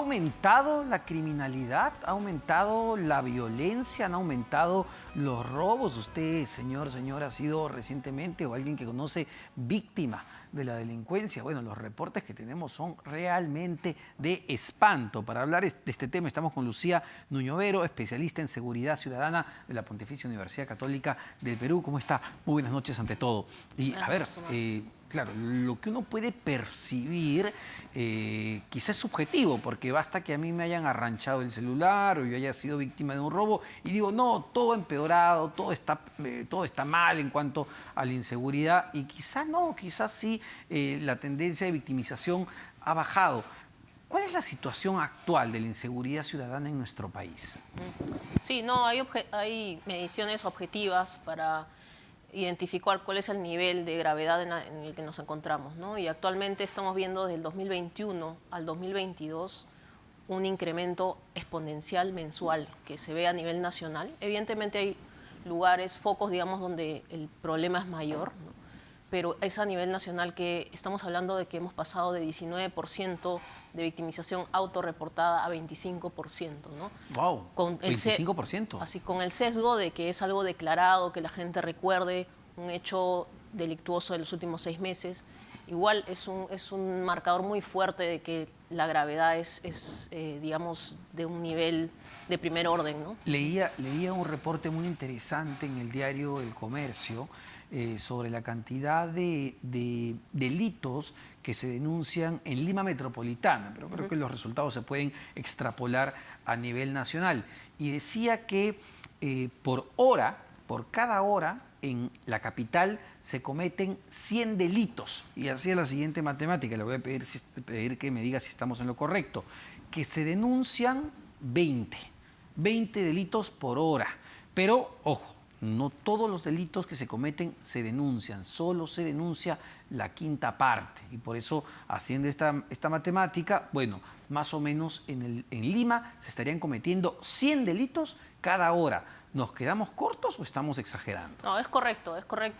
aumentado la criminalidad? ¿Ha aumentado la violencia? ¿Han aumentado los robos? Usted, señor, ha sido recientemente o alguien que conoce víctima de la delincuencia. Bueno, los reportes que tenemos son realmente de espanto. Para hablar de este tema estamos con Lucía Nuñovero, especialista en seguridad ciudadana de la Pontificia Universidad Católica del Perú. ¿Cómo está? Muy buenas noches ante todo. Y a ver, claro, lo que uno puede percibir quizás es subjetivo, porque basta que a mí me hayan arranchado el celular o yo haya sido víctima de un robo y digo, no, todo ha empeorado, todo está mal en cuanto a la inseguridad, y quizás no, quizás sí la tendencia de victimización ha bajado. ¿Cuál es la situación actual de la inseguridad ciudadana en nuestro país? Sí, no, hay mediciones objetivas para identificar cuál es el nivel de gravedad en el que nos encontramos, ¿no? Y actualmente estamos viendo desde el 2021 al 2022 un incremento exponencial mensual que se ve a nivel nacional. Evidentemente hay lugares, focos, digamos, donde el problema es mayor, ¿no? Pero es a nivel nacional que estamos hablando de que hemos pasado de 19% de victimización autorreportada a 25%, ¿no? ¡Wow! Con 25%. Así, con el sesgo de que es algo declarado, que la gente recuerde un hecho delictuoso de los últimos 6 meses. Igual es un marcador muy fuerte de que la gravedad es digamos, de un nivel de primer orden, ¿no? Leía un reporte muy interesante en el diario El Comercio sobre la cantidad de delitos que se denuncian en Lima Metropolitana, pero creo que los resultados se pueden extrapolar a nivel nacional. Y decía que por cada hora, en la capital se cometen 100 delitos. Y hacía la siguiente matemática, le voy a pedir que me diga si estamos en lo correcto, que se denuncian 20 delitos por hora. Pero, ojo, no todos los delitos que se cometen se denuncian, solo se denuncia la quinta parte. Y por eso, haciendo esta matemática, bueno, más o menos en Lima se estarían cometiendo 100 delitos cada hora. ¿Nos quedamos cortos o estamos exagerando? No, es correcto,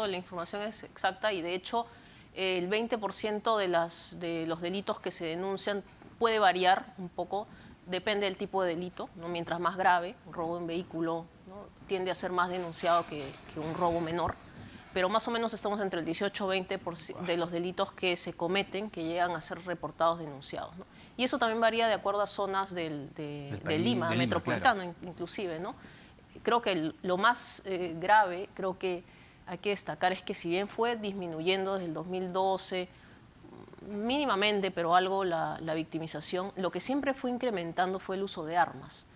la información es exacta y de hecho el 20% de los delitos que se denuncian puede variar un poco, depende del tipo de delito, ¿no? Mientras más grave, un robo en vehículo, ¿no?, tiende a ser más denunciado que un robo menor, pero más o menos estamos entre el 18 y 20% de los delitos que se cometen que llegan a ser reportados, denunciados, ¿no? Y eso también varía de acuerdo a zonas de Lima, metropolitano, claro, inclusive, ¿no? Creo que lo más grave, creo que hay que destacar, es que si bien fue disminuyendo desde el 2012, mínimamente, pero algo la victimización, lo que siempre fue incrementando fue el uso de armas.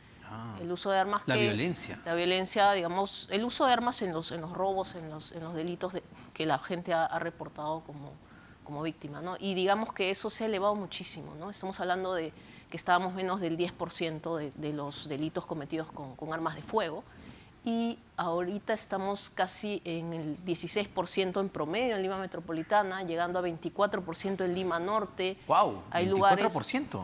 El uso de armas, la violencia, digamos, el uso de armas en los robos, en los delitos que la gente ha reportado como víctima, ¿no? Y digamos que eso se ha elevado muchísimo, ¿no? Estamos hablando de que estábamos menos del 10% de los delitos cometidos con armas de fuego, y ahorita estamos casi en el 16% en promedio en Lima Metropolitana, llegando a 24% en Lima Norte. ¡Wow! Hay 24%. Lugares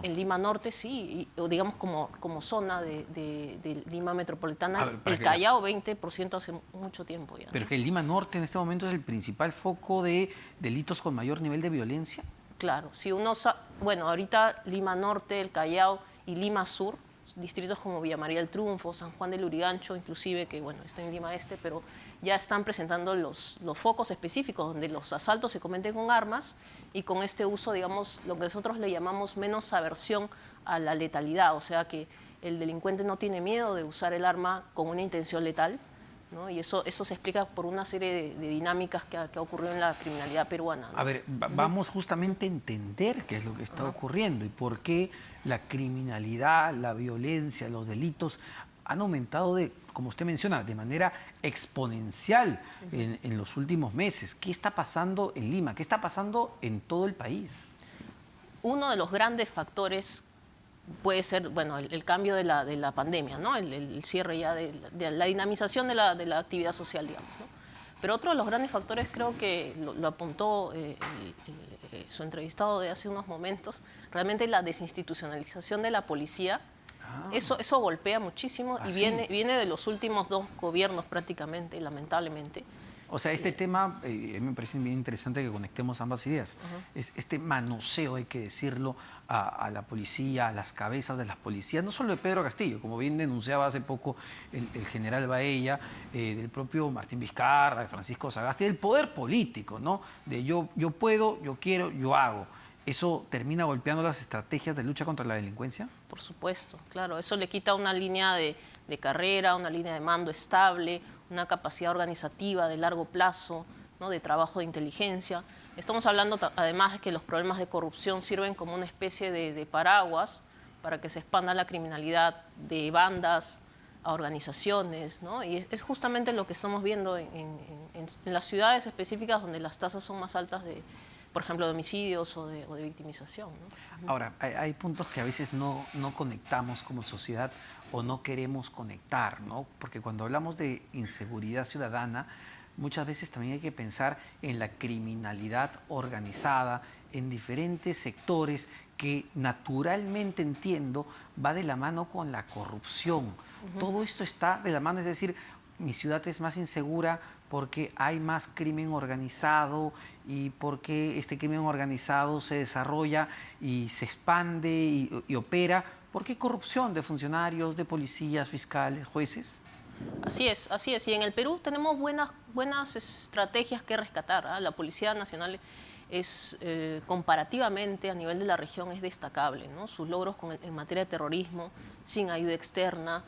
en Lima Norte, sí, o digamos como zona de Lima Metropolitana. Ver, el Callao, 20% hace mucho tiempo ya, ¿no? Pero que el Lima Norte en este momento es el principal foco de delitos con mayor nivel de violencia. Claro, si uno, bueno, ahorita Lima Norte, el Callao y Lima Sur, distritos como Villa María del Triunfo, San Juan del Lurigancho, inclusive, que bueno, está en Lima Este, pero ya están presentando los focos específicos donde los asaltos se cometen con armas y con este uso, digamos, lo que nosotros le llamamos menos aversión a la letalidad, o sea que el delincuente no tiene miedo de usar el arma con una intención letal, ¿no? Y eso se explica por una serie de dinámicas que ha ocurrido en la criminalidad peruana, ¿no? A ver, vamos justamente a entender qué es lo que está ocurriendo y por qué la criminalidad, la violencia, los delitos han aumentado, como usted menciona, de manera exponencial en los últimos meses. ¿Qué está pasando en Lima? ¿Qué está pasando en todo el país? Uno de los grandes factores puede ser, bueno, el cambio de la pandemia, ¿no? El cierre ya de la dinamización de la actividad social, digamos, ¿no? Pero otro de los grandes factores, creo que lo apuntó su entrevistado de hace unos momentos, realmente la desinstitucionalización de la policía. Eso golpea muchísimo y viene de los últimos 2 gobiernos prácticamente, lamentablemente. O sea, este tema, a mí me parece bien interesante que conectemos ambas ideas. Este manoseo, hay que decirlo, a la policía, a las cabezas de las policías, no solo de Pedro Castillo, como bien denunciaba hace poco el general Baella, del propio Martín Vizcarra, de Francisco Sagasti, del poder político, ¿no? De yo puedo, yo quiero, yo hago. ¿Eso termina golpeando las estrategias de lucha contra la delincuencia? Por supuesto, claro. Eso le quita una línea de carrera, una línea de mando estable, una capacidad organizativa de largo plazo, ¿no? De trabajo de inteligencia. Estamos hablando además de que los problemas de corrupción sirven como una especie de paraguas para que se expanda la criminalidad de bandas a organizaciones, ¿no? Y es justamente lo que estamos viendo en las ciudades específicas donde las tasas son más altas de, por ejemplo, de homicidios o de victimización, ¿no? Ahora, hay puntos que a veces no conectamos como sociedad o no queremos conectar, ¿no? Porque cuando hablamos de inseguridad ciudadana, muchas veces también hay que pensar en la criminalidad organizada, en diferentes sectores que naturalmente, entiendo, va de la mano con la corrupción. Todo esto está de la mano, es decir, mi ciudad es más insegura porque hay más crimen organizado y porque este crimen organizado se desarrolla y se expande y opera, porque hay corrupción de funcionarios, de policías, fiscales, jueces. Así es, así es. Y en el Perú tenemos buenas estrategias que rescatar, ¿ah? La Policía Nacional es comparativamente a nivel de la región es destacable, ¿no? Sus logros en materia de terrorismo, sin ayuda externa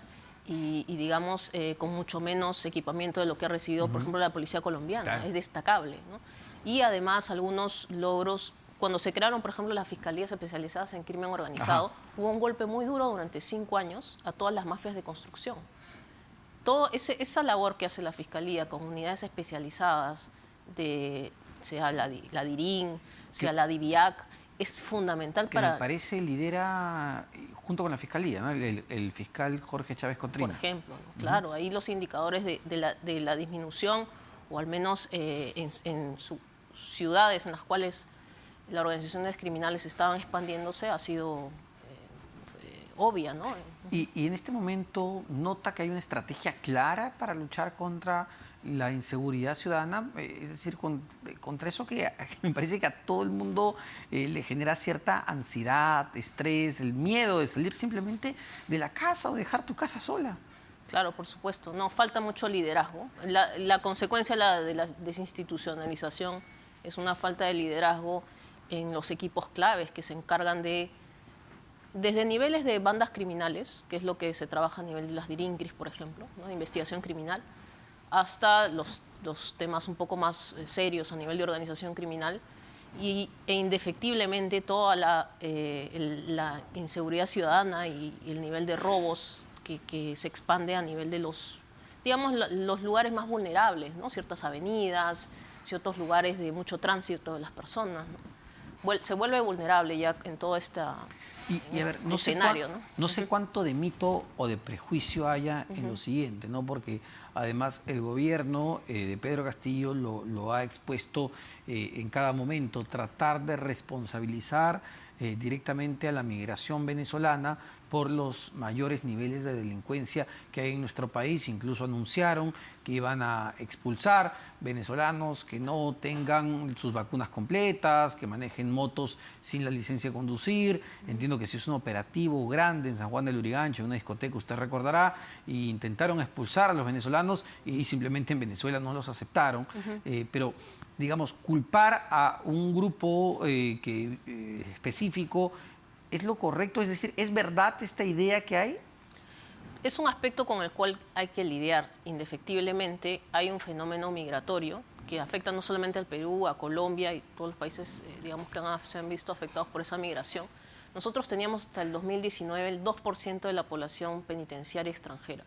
y digamos, con mucho menos equipamiento de lo que ha recibido, por ejemplo, la Policía Colombiana. Claro. Es destacable, ¿no? Y además algunos logros. Cuando se crearon, por ejemplo, las fiscalías especializadas en crimen organizado, hubo un golpe muy duro durante 5 años a todas las mafias de construcción. Esa labor que hace la Fiscalía con unidades especializadas, sea la DIRIN, sea la DIVIAC, es fundamental que para... me parece lidera junto con la Fiscalía, ¿no? El fiscal Jorge Chávez Cotrina. Por ejemplo, ¿no? Claro, ahí los indicadores de la disminución, o al menos en ciudades en las cuales las organizaciones criminales estaban expandiéndose, ha sido obvia, ¿no? Y en este momento, ¿nota que hay una estrategia clara para luchar contra la inseguridad ciudadana? Es decir, contra eso que me parece que a todo el mundo le genera cierta ansiedad, estrés, el miedo de salir simplemente de la casa o dejar tu casa sola. Claro, por supuesto. No, falta mucho liderazgo. La consecuencia de la desinstitucionalización es una falta de liderazgo en los equipos claves que se encargan de, desde niveles de bandas criminales, que es lo que se trabaja a nivel de las DIRINCRIS, por ejemplo, ¿no? De investigación criminal, hasta los temas un poco más serios a nivel de organización criminal e indefectiblemente toda la inseguridad ciudadana y el nivel de robos que se expande a nivel de los lugares más vulnerables, ¿no? Ciertas avenidas, ciertos lugares de mucho tránsito de las personas, ¿no? Se vuelve vulnerable ya en todo este escenario, ¿no? No sé cuánto de mito o de prejuicio haya en lo siguiente, ¿no? Porque además el gobierno de Pedro Castillo lo ha expuesto en cada momento, tratar de responsabilizar directamente a la migración venezolana por los mayores niveles de delincuencia que hay en nuestro país. Incluso anunciaron que iban a expulsar venezolanos que no tengan sus vacunas completas, que manejen motos sin la licencia de conducir. Entiendo que si es un operativo grande en San Juan del Lurigancho, en una discoteca, usted recordará, y intentaron expulsar a los venezolanos y simplemente en Venezuela no los aceptaron. Pero, digamos, culpar a un grupo específico, ¿es lo correcto? Es decir, ¿es verdad esta idea que hay? Es un aspecto con el cual hay que lidiar. Indefectiblemente hay un fenómeno migratorio que afecta no solamente al Perú, a Colombia y todos los países, digamos, que se han visto afectados por esa migración. Nosotros teníamos hasta el 2019 el 2% de la población penitenciaria extranjera.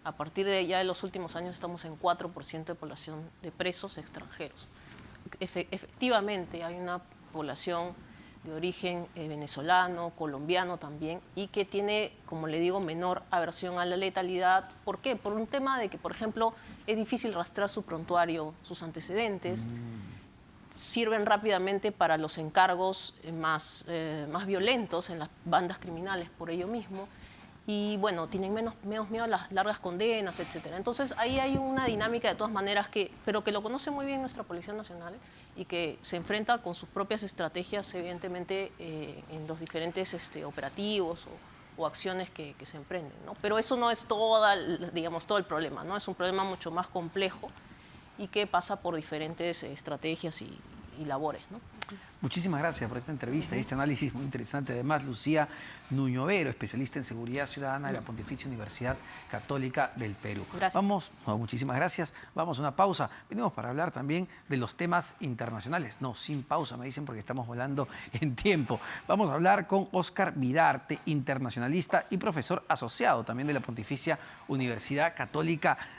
A partir de ya de los últimos años estamos en 4% de población de presos extranjeros. Efectivamente hay una población de origen venezolano, colombiano también, y que tiene, como le digo, menor aversión a la letalidad. ¿Por qué? Por un tema de que, por ejemplo, es difícil rastrear su prontuario, sus antecedentes, sirven rápidamente para los encargos más violentos en las bandas criminales por ello mismo, y bueno, tienen menos miedo a las largas condenas, etcétera. Entonces ahí hay una dinámica de todas maneras pero que lo conoce muy bien nuestra Policía Nacional y que se enfrenta con sus propias estrategias, evidentemente, en los diferentes operativos o acciones que se emprenden, ¿no? Pero eso no es digamos, todo el problema, ¿no? Es un problema mucho más complejo y que pasa por diferentes estrategias y labores, ¿no? Muchísimas gracias por esta entrevista y este análisis muy interesante. Además, Lucía Nuño Vero, especialista en seguridad ciudadana de la Pontificia Universidad Católica del Perú. Gracias. Muchísimas gracias. Vamos a una pausa. Venimos para hablar también de los temas internacionales. No, sin pausa, me dicen, porque estamos volando en tiempo. Vamos a hablar con Óscar Vidarte, internacionalista y profesor asociado también de la Pontificia Universidad Católica